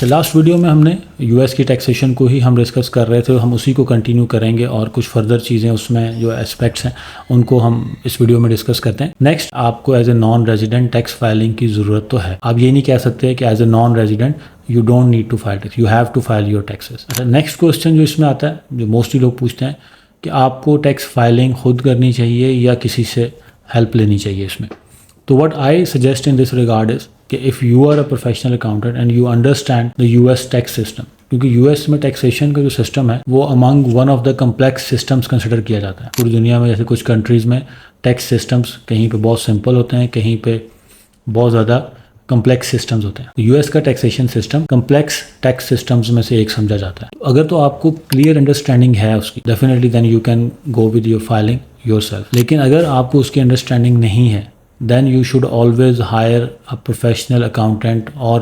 अच्छा, last video में हमने यूएस की टैक्सेशन को ही हम डिस्कस कर रहे थे, हम उसी को कंटिन्यू करेंगे और कुछ फर्दर चीज़ें उसमें जो एस्पेक्ट्स हैं उनको हम इस वीडियो में डिस्कस करते हैं। नेक्स्ट, आपको as a non resident tax filing की ज़रूरत तो है। आप ये नहीं कह सकते कि as a non resident you don't need to file tax, you have to file your taxes. अच्छा, नेक्स्ट क्वेश्चन जो इसमें आता है, जो मोस्टली लोग पूछते हैं कि आपको टैक्स फाइलिंग खुद करनी चाहिए या किसी से हेल्प लेनी चाहिए इसमें। तो what I suggest in this regard is कि if you are a professional accountant and you understand the US tax system, क्योंकि यूएस में टैक्सेशन का जो सिस्टम है वो among one of the complex systems consider किया जाता है पूरी दुनिया में। जैसे कुछ कंट्रीज़ में टैक्स सिस्टम्स कहीं पे बहुत सिंपल होते हैं, कहीं पे बहुत ज़्यादा कम्प्लेक्स सिस्टम्स होते हैं। यूएस का taxation system complex tax systems में से एक समझा जाता है। अगर तो आपको क्लियर अंडरस्टैंडिंग है उसकी, definitely then you can go with your filing yourself. लेकिन अगर आपको उसकी अंडरस्टैंडिंग नहीं है, then you should always hire a professional accountant or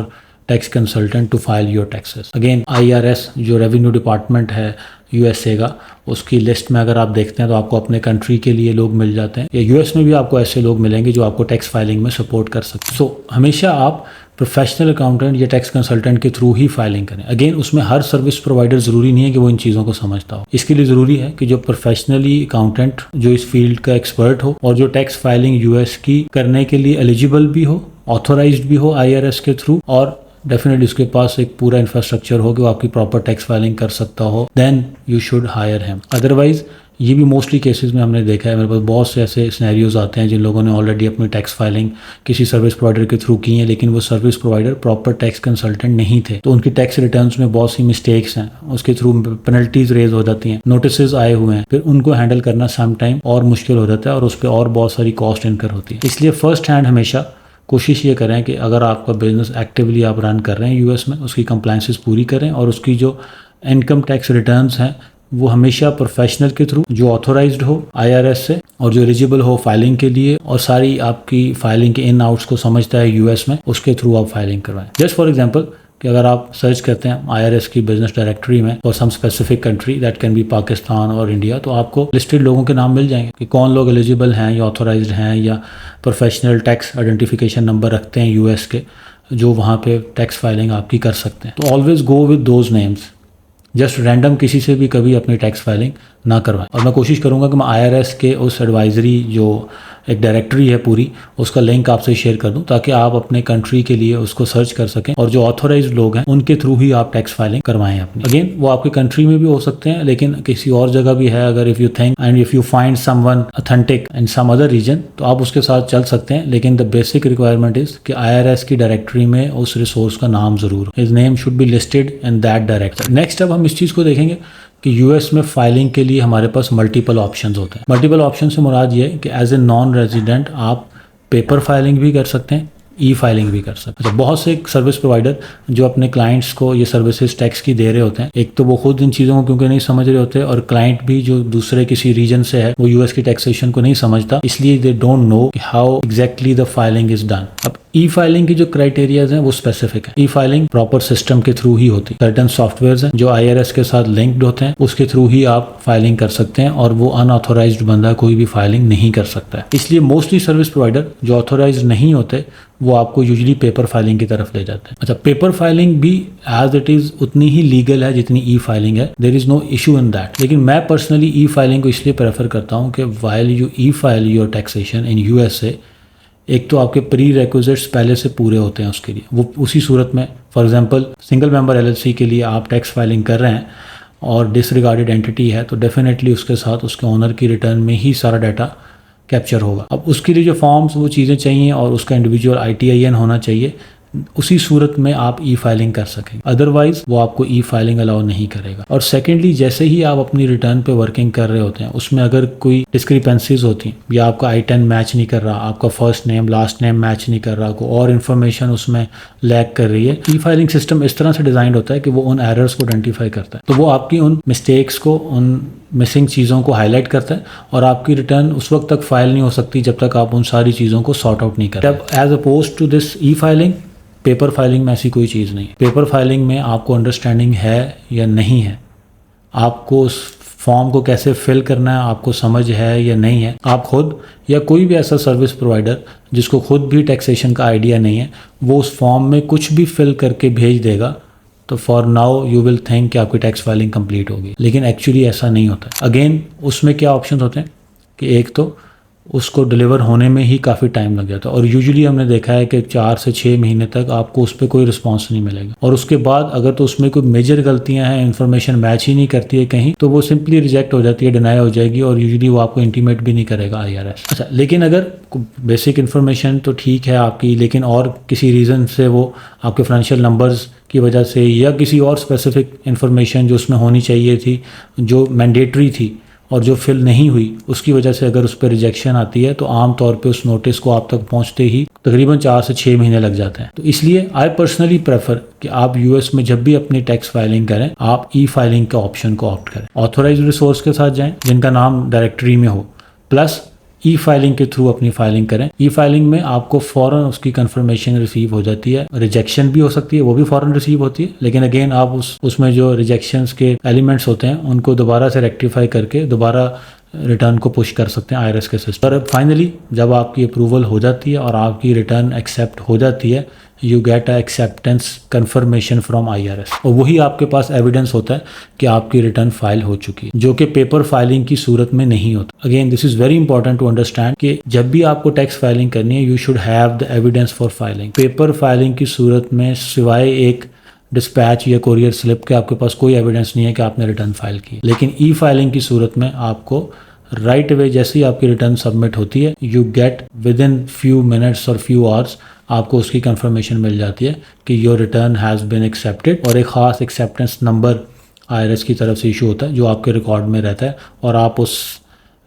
tax consultant to file your taxes. Again, IRS जो रेवेन्यू डिपार्टमेंट है यूएसए का, उसकी लिस्ट में अगर आप देखते हैं तो आपको अपने कंट्री के लिए लोग मिल जाते हैं, या यूएस में भी आपको ऐसे लोग मिलेंगे जो आपको टैक्स फाइलिंग में सपोर्ट कर सकते हैं। सो हमेशा आप प्रोफेशनल अकाउंटेंट या टैक्स कंसल्टेंट के थ्रू ही फाइलिंग करें। अगेन, उसमें हर सर्विस प्रोवाइडर ज़रूरी नहीं है कि वो इन चीज़ों को समझता हो। इसके लिए ज़रूरी है कि जो प्रोफेशनली अकाउंटेंट जो इस फील्ड का एक्सपर्ट हो और जो टैक्स फाइलिंग यूएस की करने के लिए एलिजिबल भी हो, ऑथोराइज्ड भी हो आईआरएस के थ्रू, और डेफिनेटली उसके पास एक पूरा इंफ्रास्ट्रक्चर हो कि वो आपकी प्रॉपर टैक्स फाइलिंग कर सकता हो, then you should hire him. Otherwise ये भी मोस्टली केसेस में हमने देखा है, मेरे पास बहुत से ऐसे सिनेरियोज आते हैं जिन लोगों ने ऑलरेडी अपनी टैक्स फाइलिंग किसी सर्विस प्रोवाइडर के थ्रू की है, लेकिन वो service provider proper tax consultant नहीं थे, तो उनकी टैक्स रिटर्न्स में बहुत सी मिस्टेक्स हैं, उसके थ्रू पेनल्टीज रेज हो जाती हैं, नोटिस आए हुए हैं, फिर उनको हैंडल करना सम टाइम और मुश्किल हो जाता है और उस पर और बहुत सारी कॉस्ट इनकर होती है। इसलिए फर्स्ट हैंड हमेशा कोशिश ये करें कि अगर आपका बिजनेस एक्टिवली आप रन कर रहे हैं यूएस में, उसकी कंप्लायंसेस पूरी करें और उसकी जो इनकम टैक्स रिटर्न्स हैं वो हमेशा प्रोफेशनल के थ्रू जो ऑथोराइज्ड हो आईआरएस से और जो एलिजिबल हो फाइलिंग के लिए और सारी आपकी फाइलिंग के इन आउट्स को समझता है यूएस में, उसके थ्रू आप फाइलिंग करवाएं। जस्ट फॉर एग्जांपल कि अगर आप सर्च करते हैं आईआरएस की बिजनेस डायरेक्टरी में for some specific country, that can be Pakistan और इंडिया, तो आपको लिस्टेड लोगों के नाम मिल जाएंगे कि कौन लोग एलिजिबल हैं या ऑथोराइज्ड हैं या प्रोफेशनल टैक्स आइडेंटिफिकेशन नंबर रखते हैं यूएस के, जो वहाँ पे टैक्स फाइलिंग आपकी कर सकते हैं। तो always go with those names. Just random किसी से भी कभी अपनी टैक्स फाइलिंग ना करवाएं। और मैं कोशिश करूंगा कि मैं आईआरएस के उस एडवाइजरी जो एक डायरेक्टरी है पूरी, उसका लिंक आपसे शेयर कर दूं ताकि आप अपने कंट्री के लिए उसको सर्च कर सकें और जो ऑथोराइज्ड लोग हैं उनके थ्रू ही आप टैक्स फाइलिंग करवाएं अपनी। अगेन, वो आपके कंट्री में भी हो सकते हैं, लेकिन किसी और जगह भी है। अगर if you think and if you find someone authentic in some other region तो आप उसके साथ चल सकते हैं, लेकिन द बेसिक रिक्वायरमेंट इज कि आईआरएस की डायरेक्टरी में उस रिसोर्स का नाम जरूर, his name should be listed in that directory. Next, अब हम इस चीज़ को देखेंगे कि यूएस में फाइलिंग के लिए हमारे पास मल्टीपल ऑप्शंस होते हैं। मल्टीपल ऑप्शन से मुराद ये है कि एज ए नॉन रेजिडेंट आप पेपर फाइलिंग भी कर सकते हैं, ई फाइलिंग भी कर सकते हैं। तो बहुत से सर्विस प्रोवाइडर जो अपने क्लाइंट्स को ये सर्विसेज टैक्स की दे रहे होते हैं, एक तो वो खुद इन चीज़ों को क्योंकि नहीं समझ रहे होते और क्लाइंट भी जो दूसरे किसी रीजन से है वो यूएस की टैक्सेशन को नहीं समझता, इसलिए they don't know how exactly the filing is done. अब ई फाइलिंग की जो क्राइटेरियाज हैं वो स्पेसिफिक है। ई फाइलिंग प्रॉपर सिस्टम के थ्रू ही होती है। सर्टेन सॉफ्टवेयर हैं जो आईआरएस के साथ लिंक्ड होते हैं, उसके थ्रू ही आप फाइलिंग कर सकते हैं और वो अनऑथोराइज्ड बंदा कोई भी फाइलिंग नहीं कर सकता है। इसलिए मोस्टली सर्विस प्रोवाइडर जो ऑथोराइज्ड नहीं होते वो आपको यूजुअली पेपर फाइलिंग की तरफ ले जाते हैं। अच्छा, पेपर फाइलिंग भी एज इट इज उतनी ही लीगल है जितनी ई फाइलिंग है, there is no issue in that. लेकिन मैं पर्सनली ई फाइलिंग को इसलिए प्रेफर करता हूँ कि while you E file your taxation in USA, एक तो आपके प्री रिक्विजिट्स पहले से पूरे होते हैं उसके लिए। वो उसी सूरत में, for example single member LLC के लिए आप टैक्स फाइलिंग कर रहे हैं और डिसरिगार्डेड एंटिटी है, तो डेफिनेटली उसके साथ उसके ओनर की रिटर्न में ही सारा डाटा कैप्चर होगा। अब उसके लिए जो फॉर्म्स वो चीज़ें चाहिए और उसका इंडिविजुअल ITIN होना चाहिए, उसी सूरत में आप ई फाइलिंग कर सकें, अदरवाइज वो आपको ई फाइलिंग अलाउ नहीं करेगा। और सेकेंडली, जैसे ही आप अपनी रिटर्न पे वर्किंग कर रहे होते हैं उसमें अगर कोई डिस्क्रिपेंसीज होती हैं या आपका I-10 मैच नहीं कर रहा, आपका first name last name match नहीं कर रहा, कोई और इन्फॉर्मेशन उसमें लैग कर रही है, ई फाइलिंग सिस्टम इस तरह से डिजाइन होता है कि वो उन एरर्स को आइडेंटिफाई करता है, तो वो आपकी उन मिस्टेक्स को, उन मिसिंग चीज़ों को हाईलाइट करता है और आपकी रिटर्न उस वक्त तक फाइल नहीं हो सकती जब तक आप उन सारी चीज़ों को सॉर्ट आउट नहीं करते। अब as opposed to this e filing, paper filing में ऐसी कोई चीज़ नहीं है। पेपर फाइलिंग में आपको अंडरस्टैंडिंग है या नहीं है, आपको उस फॉर्म को कैसे फिल करना है आपको समझ है या नहीं है, आप खुद या कोई भी ऐसा सर्विस प्रोवाइडर जिसको खुद भी टैक्सेशन का आइडिया नहीं है, वो उस फॉर्म में कुछ भी फिल करके भेज देगा तो for now you will think कि आपकी टैक्स फाइलिंग कंप्लीट होगी, लेकिन एक्चुअली ऐसा नहीं होता। अगेन उसमें क्या ऑप्शन होते हैं कि एक तो उसको डिलीवर होने में ही काफ़ी टाइम लग जाता है, और यूजुअली हमने देखा है कि 4 से 6 महीने तक आपको उस पर कोई रिस्पांस नहीं मिलेगा। और उसके बाद अगर तो उसमें कोई मेजर गलतियां हैं, इन्फॉर्मेशन मैच ही नहीं करती है कहीं, तो वो सिंपली रिजेक्ट हो जाती है, डिनाई हो जाएगी, और यूजुअली वो आपको इंटीमेट भी नहीं करेगा IRS। अच्छा, लेकिन अगर बेसिक इन्फॉर्मेशन तो ठीक है आपकी, लेकिन और किसी रीज़न से वो आपके फाइनेंशियल नंबर्स की वजह से या किसी और स्पेसिफिक इन्फॉर्मेशन जो उसमें होनी चाहिए थी, जो मैंडेटरी थी और जो फिल नहीं हुई, उसकी वजह से अगर उस पर रिजेक्शन आती है तो आम तौर पे उस नोटिस को आप तक पहुंचते ही तकरीबन 4 से 6 महीने लग जाते हैं। तो इसलिए आई पर्सनली प्रेफर कि आप US में जब भी अपनी टैक्स फाइलिंग करें, आप फाइलिंग के ऑप्शन को ऑप्ट करें। ऑथोराइज्ड रिसोर्स के साथ जाएं जिनका नाम डायरेक्टरी में हो, प्लस फाइलिंग के थ्रू अपनी फाइलिंग करें। फाइलिंग में आपको फ़ौरन उसकी कंफर्मेशन रिसीव हो जाती है, रिजेक्शन भी हो सकती है, वो भी फ़ौरन रिसीव होती है, लेकिन अगेन आप उसमें जो रिजेक्शंस के एलिमेंट्स होते हैं उनको दोबारा से रेक्टिफाई करके दोबारा रिटर्न को पुश कर सकते हैं IRS के सिस्टम पर। फाइनली जब आपकी अप्रूवल हो जाती है और आपकी रिटर्न एक्सेप्ट हो जाती है, you get a acceptance conformation from IRS, और वही आपके पास एविडेंस होता है कि आपकी रिटर्न फाइल हो चुकी है, जो कि पेपर फाइलिंग की सूरत में नहीं होता। Again this is very important to understand कि जब भी आपको टैक्स फाइलिंग करनी है, you should have the evidence for filing. Paper filing की सूरत में सिवाय एक डिस्पैच या कोरियर स्लिप के आपके पास कोई एविडेंस नहीं है कि आपने रिटर्न फाइल की। लेकिन फाइलिंग की सूरत में आपको राइट अवे जैसे ही आपकी रिटर्न सबमिट होती है, you get with in few minutes और फ्यू आवर्स आपको उसकी कंफर्मेशन मिल जाती है कि your return has been accepted, और एक ख़ास एक्सेप्टेंस नंबर IRS की तरफ से इशू होता है जो आपके रिकॉर्ड में रहता है, और आप उस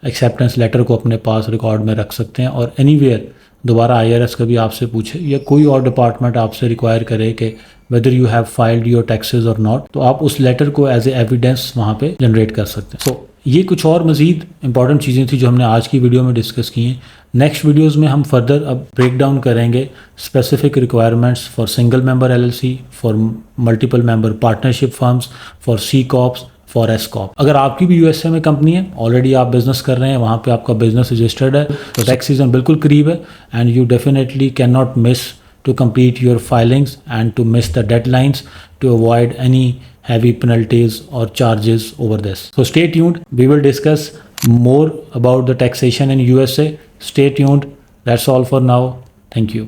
एक्सेप्टेंस लेटर को अपने पास रिकॉर्ड में रख सकते हैं। और एनीवेयर दोबारा IRS कभी आपसे पूछे या कोई और डिपार्टमेंट आपसे रिक्वायर करे कि whether you have filed your taxes और नॉट, तो आप उस लेटर को एज ए एविडेंस वहाँ पे जनरेट कर सकते हैं। सो ये कुछ और मज़ीद इंपॉर्टेंट चीज़ें थी जो हमने आज की वीडियो में डिस्कस की हैं। नेक्स्ट वीडियोज़ में हम फर्दर अब ब्रेक डाउन करेंगे specific requirements for single member LLC, for multiple member partnership firms, for C corps, for S Corp. अगर आपकी भी USA में कंपनी है, ऑलरेडी आप बिजनेस कर रहे हैं, वहाँ पे आपका बिजनेस रजिस्टर्ड है, तो टैक्स सीजन बिल्कुल करीब है, and you definitely can not miss to complete your filings and to miss the deadlines to avoid any heavy penalties or charges over this. So stay tuned. We will discuss more about the taxation in USA. Stay tuned. That's all for now. Thank you.